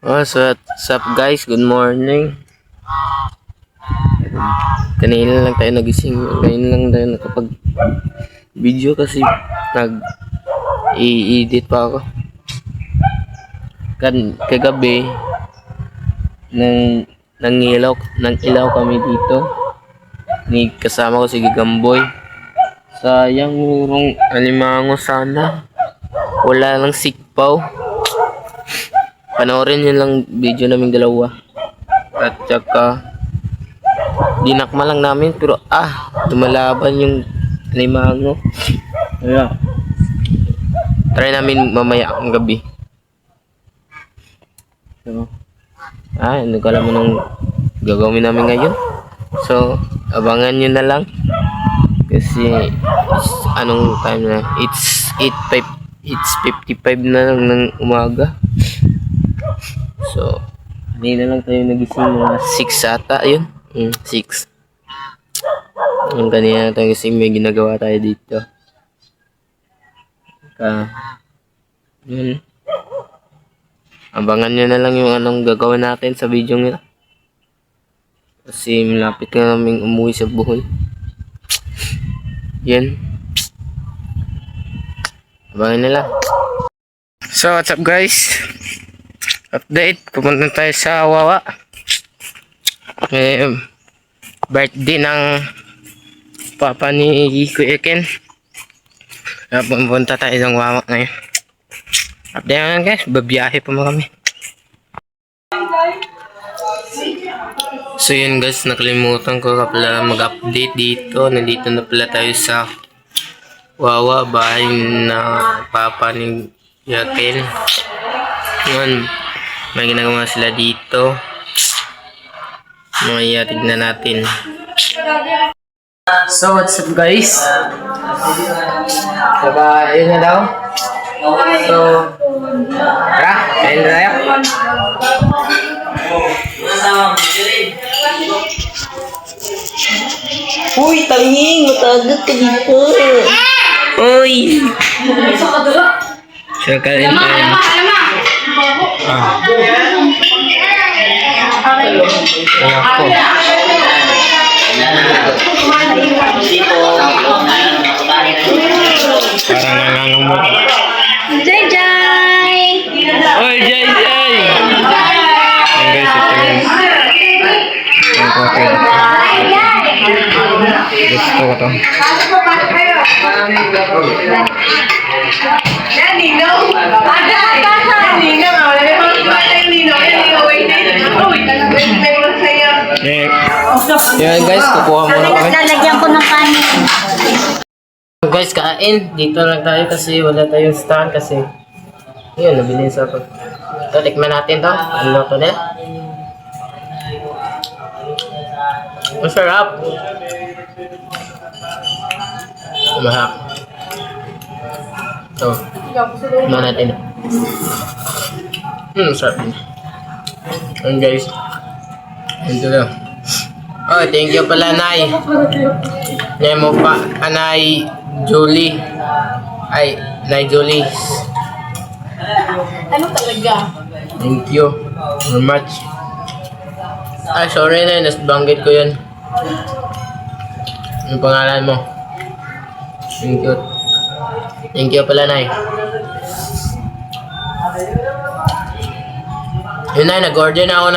What's up guys? Good morning. Kanina lang tayo nagising. Kanina lang tayo nakapag video kasi i-edit pa ako. Kagabi nang ilaw kami dito. Kasama ko si Gigamboy. Sayang murong alimango sana. Wala lang sikpaw. Panoorin nyo lang video naming dalawa. At saka dinakma lang namin pero lumalaban yung limango. Kaya try namin mamaya ang gabi. So hindi ko alam anong gagawin namin ngayon. So abangan nyo na lang. Kasi anong time na? It's 55 na lang ng umaga. So, hindi na lang tayo nagising mga 6 ata, yun. 6. Ang kanina tayo gising, may ginagawa tayo dito. Yun. Abangan nyo na lang yung anong gagawin natin sa video nila. Kasi malapit na namin umuwi sa Bohol. Yan. Abangan nila. So, what's up guys? Update, pupunta tayo sa Wawa. Birthday ng papa ni Kuya Ken. Pupunta tayo ng Wawa ngayon. Update naman guys, babiyahe pa kami. So yun guys, nakalimutan ko pala mag-update dito. Nandito na pala tayo sa Wawa, bahay na papa ni Kuya Ken. Yun. May ginagawa sila dito. Tignan natin. So what's up guys? Yun na daw. So tara, kain na tayo. Uy, tanging, matagot ka dito. Uy. So kain tayo. Parang nangangamot. Jai Jai! Oy, Jai Jai! Ang guys, ito yung ang coffee. Gusto ko to. Yan guys, kukuha muna kami. Lalagyan ko ng kanin. Guys, kain. Dito lang tayo kasi wala tayong stand kasi yun, nabili sa ako. Ito, tikman natin to. Ano to nila? Masarap. Mahap. Ito. Tikman natin. Masarap din. Ayan guys. Ito lang. Oh, thank you pala, Nay. Nemo pa, Nay Julie. Ay, Nay Julie. Ano talaga? Thank you very much. Sorry na, nasbanggit ko yun. Yung pangalan mo. Thank you. Thank you pala, Nay. Yun, Nay, nag-order na ako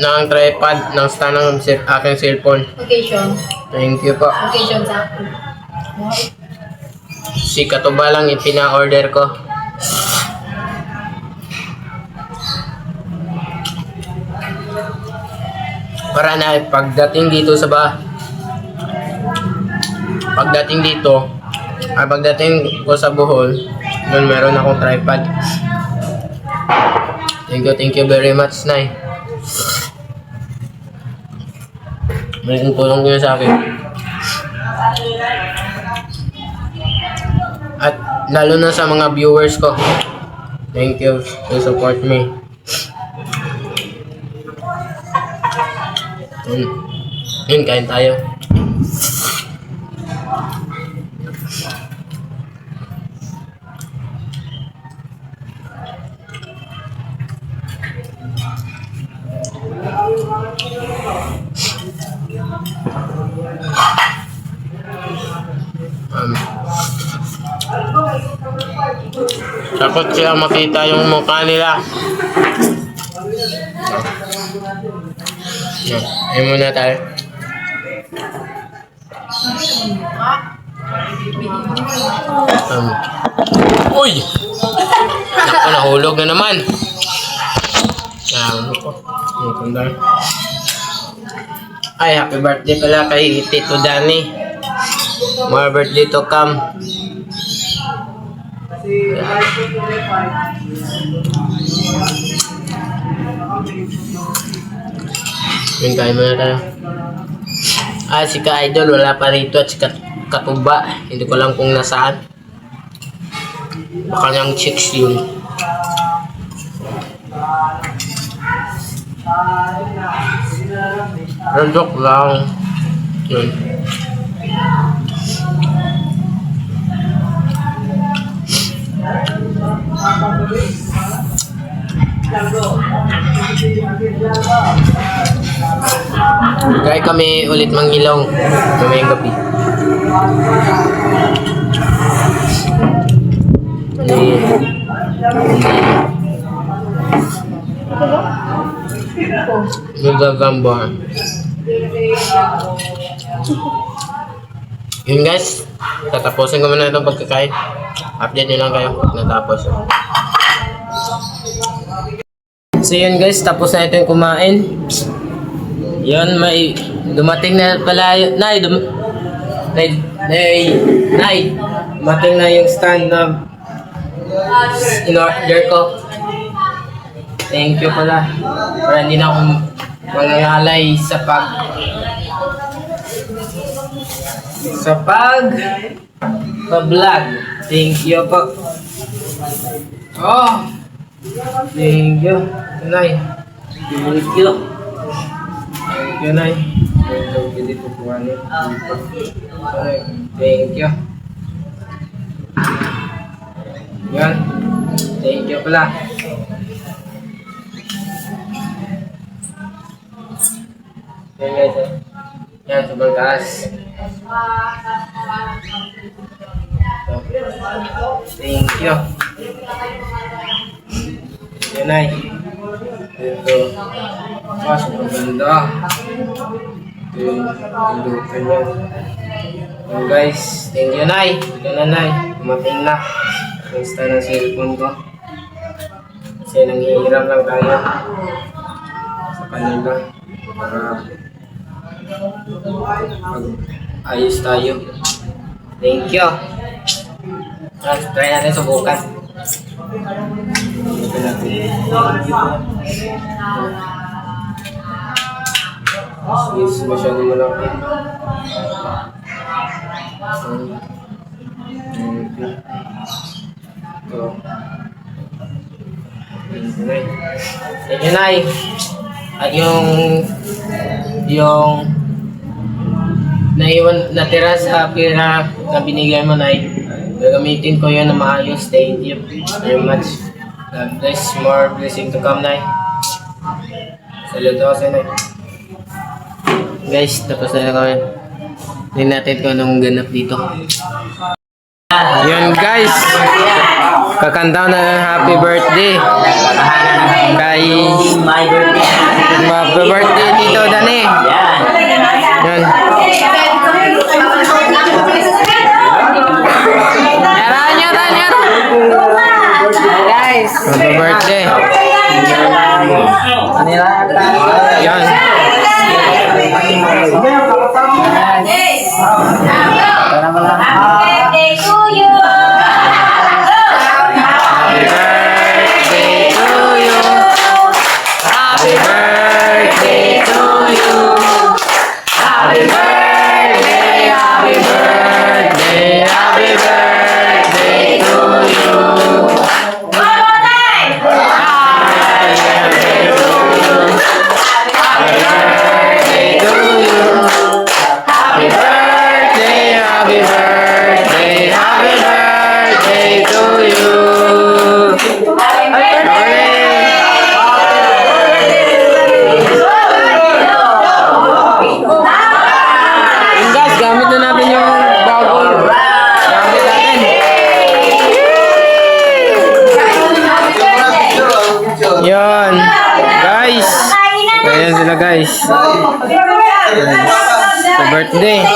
ng tripod, ng stand ng aking cellphone. Occasion. Thank you po. Occasion sa akin. Si Katuba lang yung pina-order ko. Para na pagdating dito ko sa Bohol, nun meron akong tripod. Thank you very much, Nay. Malaking tulong niyo sa akin. At lalo na sa mga viewers ko. Thank you to support me. Yun, kain tayo. Takot sila makita yung mukha nila. Ayun muna tayo. Uy! Naku, nahulog na naman. Ay, happy birthday pala kay Tito Danny. More birthday to come. Yun, kain muna tayo. Si Ka-Idol wala pa rito at si Katuba. Hindi ko alam kung nasaan. Baka niyang chicks yun. Joke lang. Yun. Kaya kami ulit mangilaw mamayang gabi. Nagagamba. Yun guys, tatapusin ko muna itong pagkakain. Update nyo lang kayo natapos. So yun guys, tapos na ito yung kumain. Yun, may dumating na pala yun. Nay, dumating na yung stand na in-order ko. Thank you pala. Para hindi na ako mangangalay sa pag-vlog. Thank you po. Oh! Thank you, Nay. Thank you. Thank you, Nay. Thank you. Yan. Thank you pala. Yan guys. Yan, sobrang taas. Thank you. Yan ay. Ito. Sobrang ganda. Ito yung pindutan yan. Yan guys. Thank you, Nay. Ito na, Nay. Kumating na. Basta ng cellphone ko. Kasi nangihiram lang tayo sa kanila para ayos tayo. Thank you. Try natin subukan. Ito natin. Yes, masyado malaki. Ito. Thank you, Nay. At yung natira sa pera na binigay mo, Nay, gagamitin ko yun na maayos. Thank you very much. God bless. More blessing to come, Nay. Saludo ako sa'yo, Nay. Guys, tapos na kami. Tingnan natin kung anong ganap dito. Yun guys, kakanta na ng happy birthday kay happy birthday Tito Danny. Yan. Guys, happy birthday. Yan. Birthday to you. Happy birthday to you. Happy birthday, happy birthday, happy birthday to you. One more time. Happy birthday to you. Happy birthday, happy birthday, happy guys. Ayan sila guys. Sa birthday.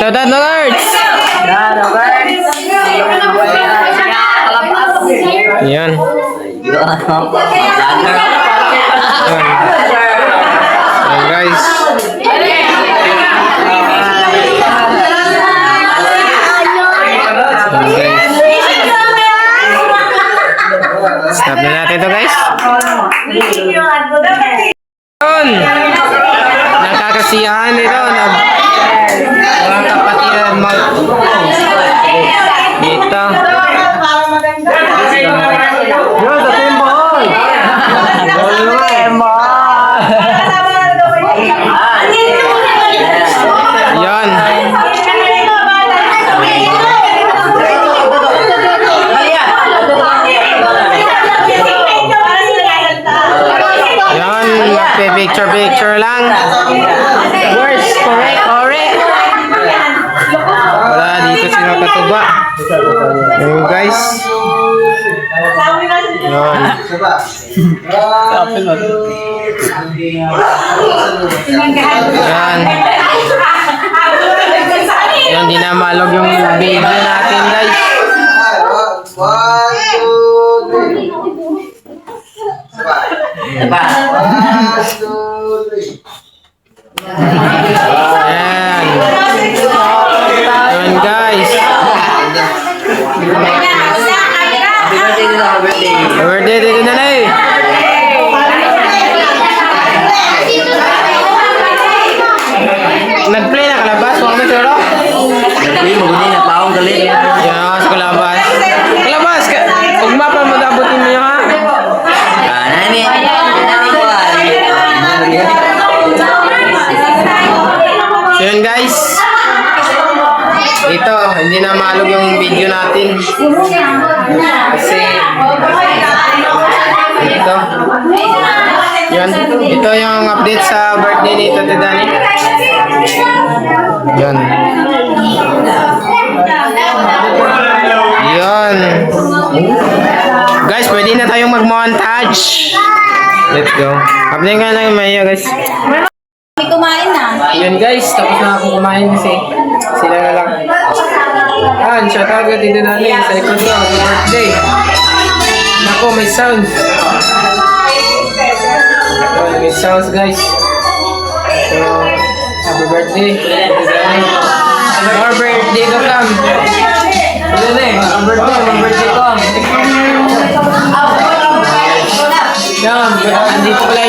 Shout out Nogards! Yan. Ayan guys. Stop na natin ito guys. Yun. Nakakasiyahan nito na mga kapatiran mag dito. Yan. Yan, picture lang. Words, correct. Wala dito sila katuba. Yan guys. Yan. Yan. Yan, di na malog yung video natin guys. Ayan. Ayan guys. Birthday dito na na eh. Nag-play na kalabas. Huwag mo siro. Hindi, magunin na taong galit. Yan, sa kalabas. Kalabas ka. Huwag mapa mo dabutin mo yun ha. Nani. So yun guys. Ito, hindi na malog yung video natin. Kasi ito. Yan. Ito yung update sa birthday ni Tata Dani. Yan. Yan. Guys, pwede na tayong mag-montage. Let's go. Update nga lang yung Maya guys. May kumain na. Yun guys, tapos na ako kumain kasi sila na lang. Yan, shoutout ka dito namin sa likod ko. Happy birthday. Nako, may sounds. May sounds guys. So, happy birthday. More birthday to come. Ito na eh, more birthday ko. Yan, andito pala